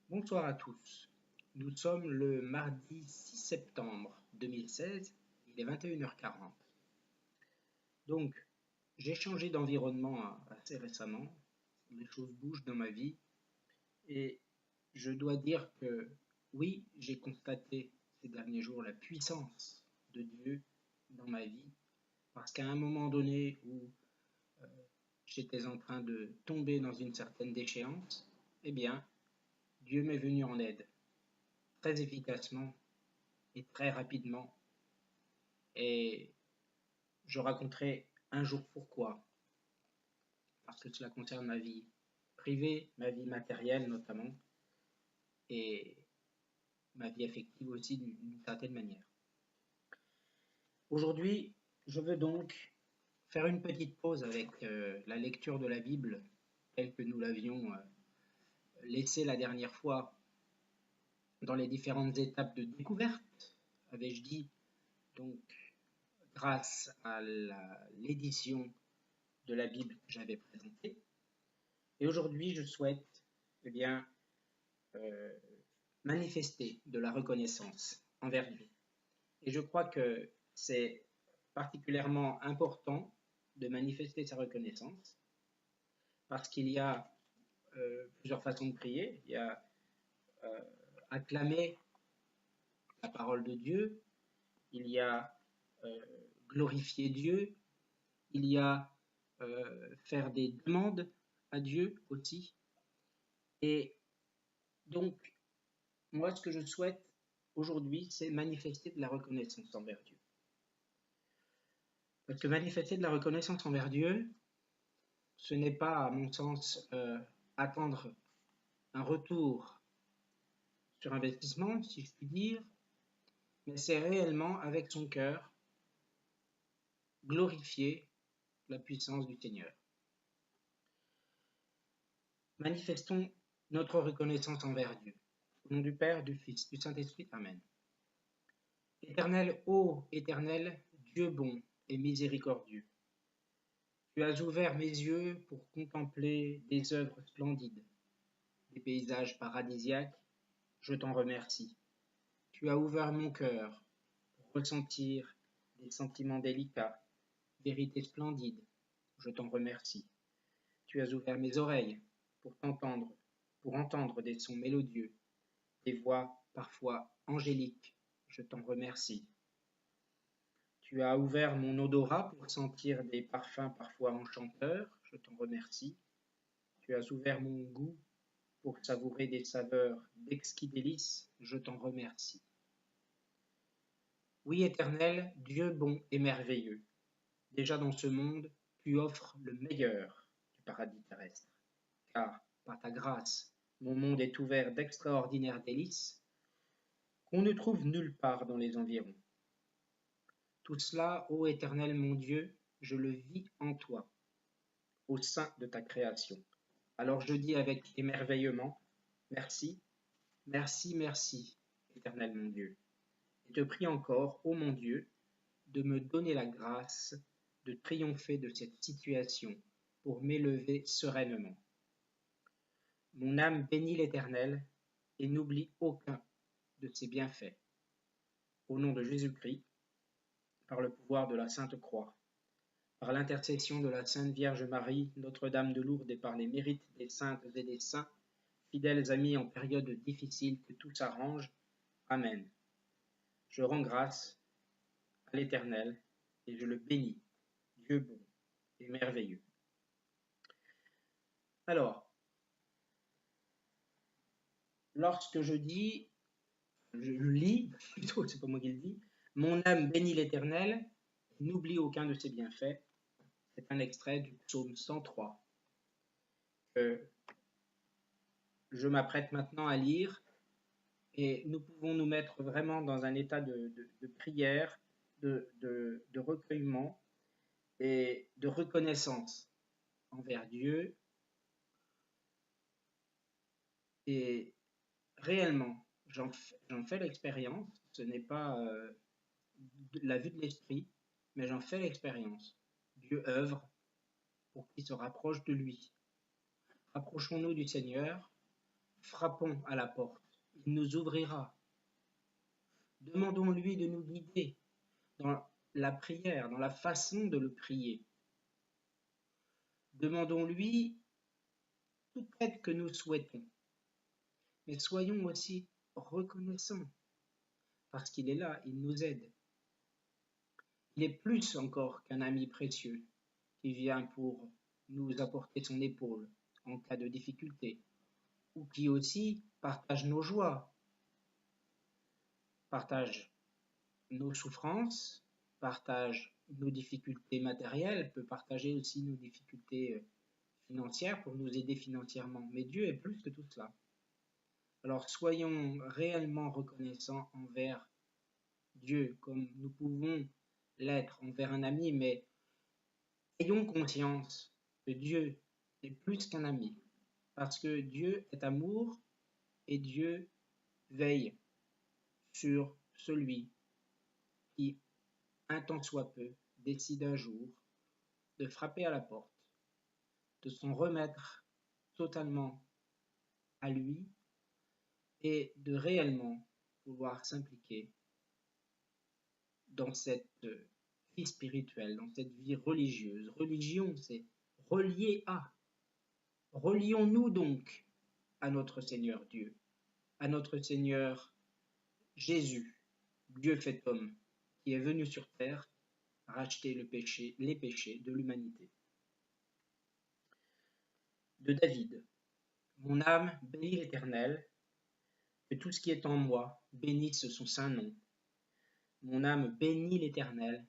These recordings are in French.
Bonsoir à tous. Nous sommes le mardi 6 septembre 2016, il est 21h40. Donc, j'ai changé d'environnement assez récemment, les choses bougent dans ma vie et je dois dire que oui, j'ai constaté ces derniers jours la puissance de Dieu dans ma vie parce qu'à un moment donné où j'étais en train de tomber dans une certaine déchéance, eh bien, Dieu m'est venu en aide très efficacement et très rapidement. Et je raconterai un jour pourquoi, parce que cela concerne ma vie privée, ma vie matérielle notamment, et ma vie affective aussi d'une certaine manière. Aujourd'hui, je veux donc faire une petite pause avec la lecture de la Bible, telle que nous l'avions laissée la dernière fois dans les différentes étapes de découverte, avais-je dit, donc grâce à l'édition de la Bible que j'avais présentée. Et aujourd'hui, je souhaite eh bien, euh, manifester de la reconnaissance envers Dieu. Et je crois que c'est particulièrement important de manifester sa reconnaissance parce qu'il y a plusieurs façons de prier. Il y a euh, acclamer la parole de Dieu, il y a euh, glorifier Dieu, il y a faire des demandes à Dieu aussi. Et donc, moi, ce que je souhaite aujourd'hui, c'est manifester de la reconnaissance envers Dieu. Parce que manifester de la reconnaissance envers Dieu, ce n'est pas, à mon sens, attendre un retour sur investissement, si je puis dire, mais c'est réellement, avec son cœur, glorifier la puissance du Seigneur. Manifestons notre reconnaissance envers Dieu. Au nom du Père, du Fils, du Saint-Esprit. Amen. Éternel, ô Éternel, Dieu bon et miséricordieux, tu as ouvert mes yeux pour contempler des œuvres splendides, des paysages paradisiaques, je t'en remercie. Tu as ouvert mon cœur pour ressentir des sentiments délicats, vérités splendides, je t'en remercie. Tu as ouvert mes oreilles pour entendre des sons mélodieux, des voix parfois angéliques, je t'en remercie. Tu as ouvert mon odorat pour sentir des parfums parfois enchanteurs, je t'en remercie. Tu as ouvert mon goût pour savourer des saveurs d'exquis délices, je t'en remercie. Oui, Éternel, Dieu bon et merveilleux, déjà dans ce monde, tu offres le meilleur du paradis terrestre, car, par ta grâce, mon monde est ouvert d'extraordinaires délices qu'on ne trouve nulle part dans les environs. Tout cela, ô Éternel mon Dieu, je le vis en toi, au sein de ta création. Alors je dis avec émerveillement, merci, merci, merci, Éternel mon Dieu. Et te prie encore, ô mon Dieu, de me donner la grâce de triompher de cette situation pour m'élever sereinement. Mon âme bénit l'Éternel et n'oublie aucun de ses bienfaits. Au nom de Jésus-Christ, par le pouvoir de la Sainte Croix, par l'intercession de la Sainte Vierge Marie, Notre-Dame de Lourdes et par les mérites des saintes et des saints, fidèles amis en période difficile, que tout s'arrange. Amen. Je rends grâce à l'Éternel et je le bénis, Dieu bon et merveilleux. Alors, lorsque je lis, plutôt, c'est pas moi qui le dis, mon âme bénit l'Éternel, n'oublie aucun de ses bienfaits, c'est un extrait du psaume 103 que je m'apprête maintenant à lire, et nous pouvons nous mettre vraiment dans un état de prière, de recueillement et de reconnaissance envers Dieu. Et réellement, j'en fais l'expérience, ce n'est pas la vue de l'esprit, mais j'en fais l'expérience. Dieu œuvre pour qu'il se rapproche de lui. Rapprochons-nous du Seigneur frappons à la porte, il nous ouvrira. Demandons-lui de nous guider dans la prière, dans la façon de le prier. Demandons-lui toute aide que nous souhaitons, mais soyons aussi reconnaissants parce qu'il est là, il nous aide. Il est plus encore qu'un ami précieux qui vient pour nous apporter son épaule en cas de difficulté, ou qui aussi partage nos joies, partage nos souffrances, partage nos difficultés matérielles, peut partager aussi nos difficultés financières pour nous aider financièrement. Mais Dieu est plus que tout cela. Alors soyons réellement reconnaissants envers Dieu, comme nous pouvons l'être envers un ami, mais ayons conscience que Dieu est plus qu'un ami, parce que Dieu est amour et Dieu veille sur celui qui, un temps soit peu, décide un jour de frapper à la porte, de s'en remettre totalement à lui et de réellement vouloir s'impliquer dans cette vie spirituelle, dans cette vie religieuse. Religion, c'est relié à. Relions-nous donc à notre Seigneur Dieu, à notre Seigneur Jésus, Dieu fait homme, qui est venu sur terre racheter les péchés de l'humanité. De David. Mon âme bénit l'Éternel, que tout ce qui est en moi bénisse son saint nom. Mon âme bénit l'Éternel,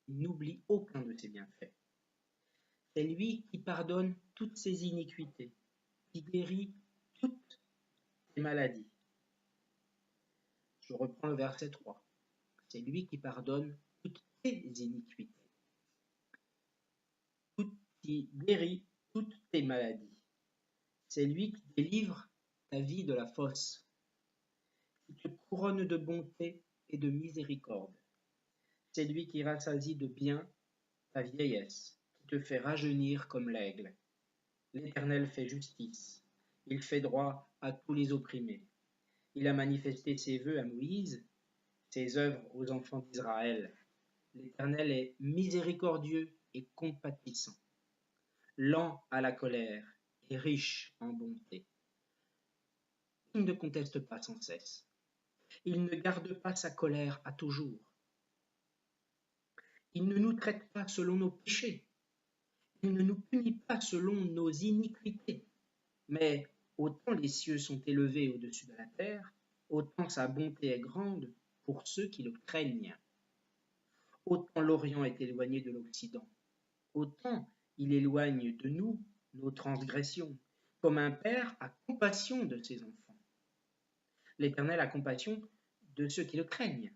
n'oublie aucun de ses bienfaits. C'est lui qui pardonne toutes ses iniquités, qui guérit toutes ses maladies. Je reprends le verset 3. C'est lui qui pardonne toutes tes iniquités, qui guérit toutes tes maladies. C'est lui qui délivre ta vie de la fosse, qui te couronne de bonté et de miséricorde. C'est lui qui rassasie de bien ta vieillesse, qui te fait rajeunir comme l'aigle. L'Éternel fait justice, il fait droit à tous les opprimés. Il a manifesté ses vœux à Moïse, ses œuvres aux enfants d'Israël. L'Éternel est miséricordieux et compatissant, lent à la colère et riche en bonté. Il ne conteste pas sans cesse. Il ne garde pas sa colère à toujours. Il ne nous traite pas selon nos péchés. Il ne nous punit pas selon nos iniquités. Mais autant les cieux sont élevés au-dessus de la terre, autant sa bonté est grande pour ceux qui le craignent. Autant l'Orient est éloigné de l'Occident, autant il éloigne de nous nos transgressions, comme un père a compassion de ses enfants. L'Éternel a compassion de ceux qui le craignent,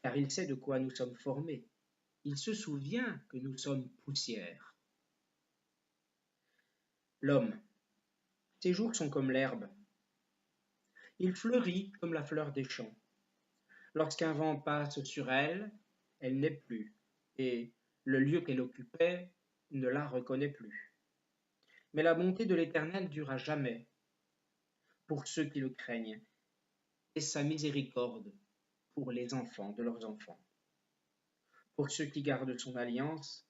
car il sait de quoi nous sommes formés. Il se souvient que nous sommes poussière. L'homme, ses jours sont comme l'herbe. Il fleurit comme la fleur des champs. Lorsqu'un vent passe sur elle, elle n'est plus, et le lieu qu'elle occupait ne la reconnaît plus. Mais la bonté de l'Éternel dure à jamais pour ceux qui le craignent, et sa miséricorde pour les enfants de leurs enfants, pour ceux qui gardent son alliance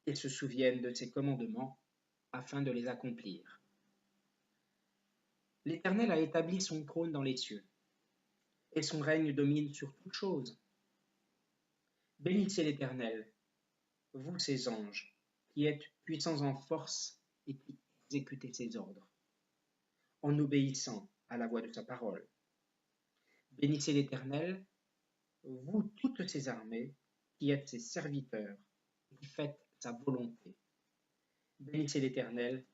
et se souviennent de ses commandements afin de les accomplir. L'Éternel a établi son trône dans les cieux, et son règne domine sur toute chose. Bénissez l'Éternel, vous ses anges, qui êtes puissants en force et qui exécutez ses ordres, en obéissant à la voix de sa parole. Bénissez l'Éternel, vous toutes ses armées, qui êtes ses serviteurs, et qui faites sa volonté. Bénissez l'Éternel,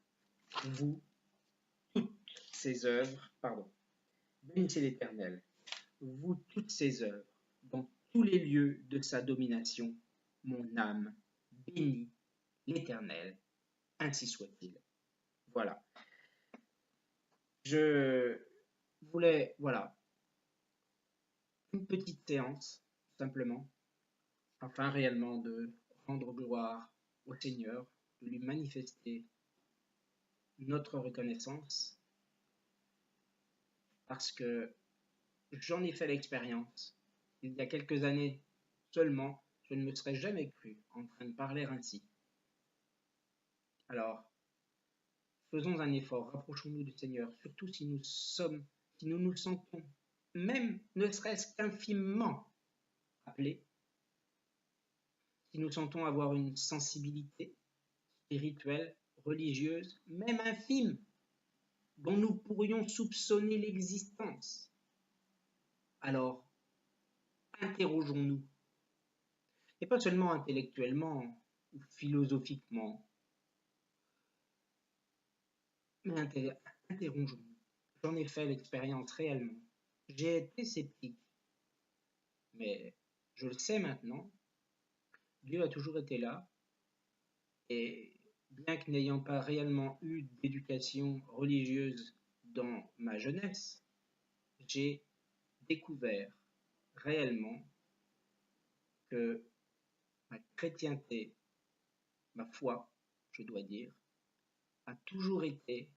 vous toutes ses œuvres, bénissez l'Éternel, vous toutes ses œuvres, dans tous les lieux de sa domination, mon âme bénit l'Éternel, ainsi soit-il. Voilà. Je voulais, une petite séance, simplement, afin réellement de rendre gloire au Seigneur, de lui manifester notre reconnaissance, parce que j'en ai fait l'expérience. Il y a quelques années seulement, je ne me serais jamais cru en train de parler ainsi. Alors, faisons un effort, rapprochons-nous du Seigneur, surtout si nous nous sentons, même ne serait-ce qu'infimement appelés, si nous sentons avoir une sensibilité spirituelle, religieuse, même infime, dont nous pourrions soupçonner l'existence. Alors, interrogeons-nous, et pas seulement intellectuellement ou philosophiquement, mais interrogeons-nous. J'en ai fait l'expérience réellement. J'ai été sceptique, mais je le sais maintenant, Dieu a toujours été là, et bien que n'ayant pas réellement eu d'éducation religieuse dans ma jeunesse, j'ai découvert réellement que ma chrétienté, ma foi, je dois dire, a toujours été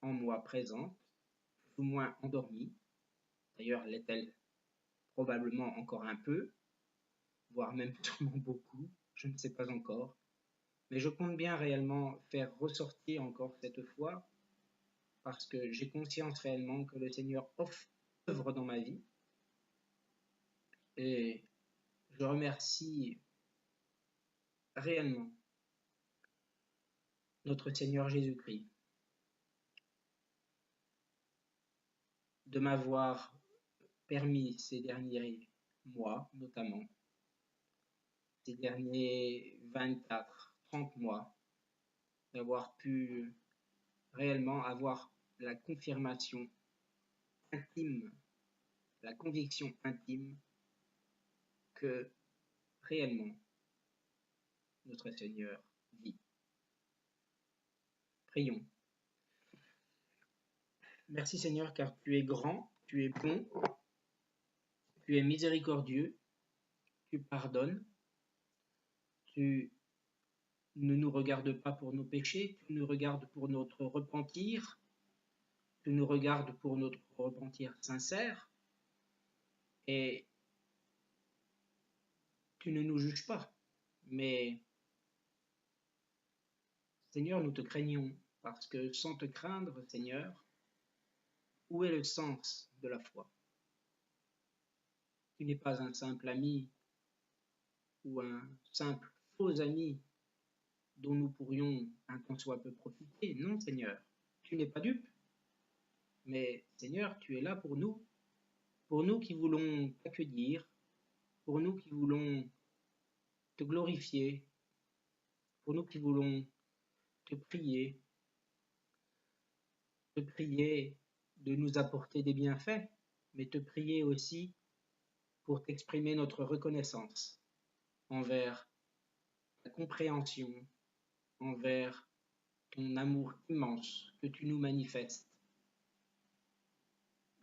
en moi présente, plus ou moins endormie. D'ailleurs, l'est-elle probablement encore un peu, voire même sûrement beaucoup, je ne sais pas encore. Mais je compte bien réellement faire ressortir encore cette foi, parce que j'ai conscience réellement que le Seigneur œuvre dans ma vie. Et je remercie réellement notre Seigneur Jésus-Christ de m'avoir permis ces derniers mois, notamment, ces derniers 24-30 mois, d'avoir pu réellement avoir la confirmation intime, la conviction intime que réellement notre Seigneur vit. Prions. Merci Seigneur, car tu es grand, tu es bon, tu es miséricordieux, tu pardonnes, tu ne nous regardes pas pour nos péchés, tu nous regardes pour notre repentir, tu nous regardes pour notre repentir sincère, et tu ne nous juges pas. Mais Seigneur, nous te craignons, parce que sans te craindre, Seigneur, où est le sens de la foi? Tu n'es pas un simple ami ou un simple faux ami dont nous pourrions un tant soit peu profiter. Non, Seigneur, tu n'es pas dupe. Mais Seigneur, tu es là pour nous qui voulons t'accueillir, pour nous qui voulons te glorifier, pour nous qui voulons te prier de nous apporter des bienfaits, mais te prier aussi pour t'exprimer notre reconnaissance envers ta compréhension, envers ton amour immense que tu nous manifestes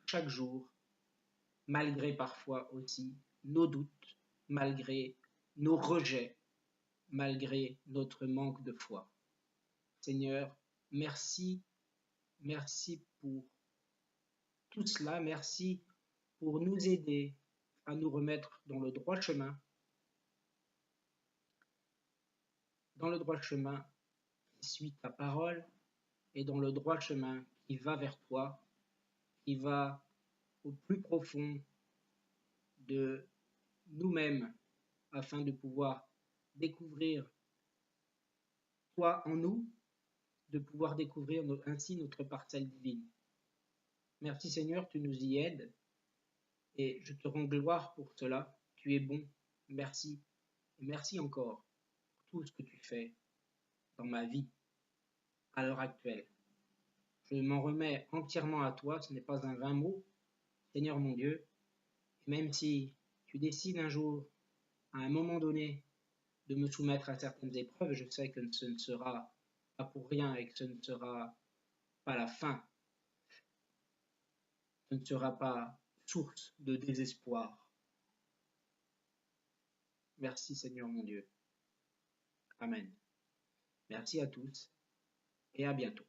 chaque jour, malgré parfois aussi nos doutes, malgré nos rejets, malgré notre manque de foi. Seigneur, merci, merci pour tout cela, merci pour nous aider à nous remettre dans le droit chemin qui suit ta parole et dans le droit chemin qui va vers toi, qui va au plus profond de nous-mêmes afin de pouvoir découvrir toi en nous, de pouvoir découvrir ainsi notre parcelle divine. Merci Seigneur, tu nous y aides et je te rends gloire pour cela. Tu es bon. Merci. Et merci encore pour tout ce que tu fais dans ma vie à l'heure actuelle. Je m'en remets entièrement à toi, ce n'est pas un vain mot, Seigneur mon Dieu. Et même si tu décides un jour, à un moment donné, de me soumettre à certaines épreuves, je sais que ce ne sera pas pour rien et que ce ne sera pas la fin. Ce ne sera pas source de désespoir. Merci Seigneur mon Dieu. Amen. Merci à tous et à bientôt.